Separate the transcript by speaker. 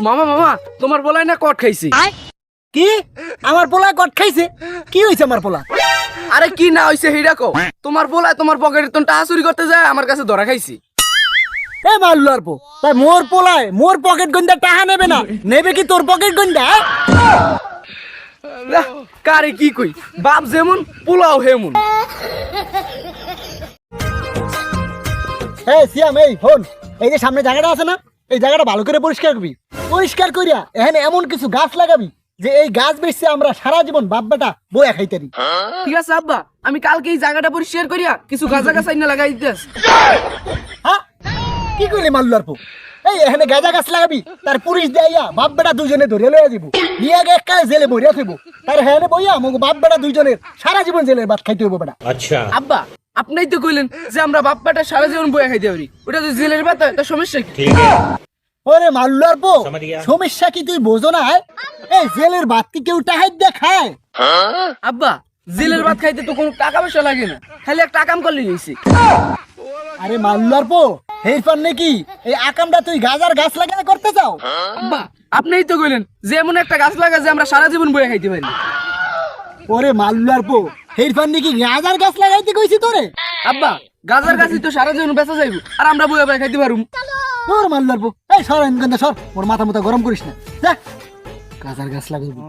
Speaker 1: মামা মামা তোমার বলাই না কট খাইছি।
Speaker 2: কি আমার পোলা কট খাইছে? কি হইছে আমার পোলা?
Speaker 1: আরে কি না হইছে হিডা কও। তোমার বলাই তোমার পকেটে তো টাকা চুরি করতে যায় আমার কাছে ধরা খাইছি।
Speaker 2: এ মাল্লার পো, তাই মোর পোলায় মোর পকেট গন্ডা টাকা নেবে না, নেবে কি তোর পকেট গন্ডা?
Speaker 1: কারে কি কই, বাপ যেমন পোলাও হেমন।
Speaker 2: এই সিয়াম, এই ফোন, এই যে সামনে জায়গাটা আছে না, এই জায়গাটা ভালো করে পরিষ্কার করবি। পরিষ্কার করিয়া এখানে এমন কিছু গাছ লাগাবি যে এই গাছ বেচে আমরা সারা জীবন বাপ বেটা বইয়া খাইতারি।
Speaker 1: ঠিক আছে আব্বা, আমি কালকে এই জায়গাটা পরিষ্কার করিয়া কিছু গাছা গাছ আইনা লাগাই দিতেছি।
Speaker 2: হ্যাঁ, কি করলি মাল্লার পো? এই এখানে গাঁজা গাছ লাগাবি, তার পুলিশ দেয়া বাপ বেটা দুজনে ধরে লইয়া দিব, নিয়ে আগে একটা জেলে বইয়া থইব, তার হ্যাঁ বইয়া মগ বাপ বেটা দুইজনের সারা জীবন জেলের ভাত খাইতে হইব বেটা।
Speaker 3: আচ্ছা
Speaker 1: আব্বা আপনিই তো কইলেন যে আমরা বাপ বেটা সারা জীবন বইয়া খাইতে পারি, ওটা তো জেলের ভাত হয়, তার সমস্যা কি?
Speaker 3: ঠিক আছে
Speaker 2: ওরে মাল্লার পো,
Speaker 3: समझ गया।
Speaker 2: সমস্যা কি তুই বোঝো না? এই জেলের ভাত কি কেউ টাহাই দিয়ে খায়?
Speaker 1: আব্বা জেলের ভাত খাইতে তো কোনো টাকা পয়সা লাগে না, খালি একটা কাম করলে নিয়েছি।
Speaker 2: আরে মাল্লার পো, এই পার নাকি এই আকামটা তুই গাজার গাছ লাগাতে করতে চাও?
Speaker 1: আব্বা আপনিই তো কইলেন যে এমন একটা গাছ লাগা যে আমরা সারা জীবন বইয়া খাইতে পারি।
Speaker 2: ওরে মাল্লার পো, এই পার নাকি গাজার গাছ লাগাইতে কইছি তোরে?
Speaker 1: আব্বা গাজার গাছই তো সারা জীবন বেঁচে যাইব, আর আমরা বইয়া বইয়া খাইতে পারুম।
Speaker 2: তোর মাল্লার পো, এই সর এনকান্দা সর, ওর মাথা মতো গরম করিস না, যা গাজার গাছ লাগাইবি।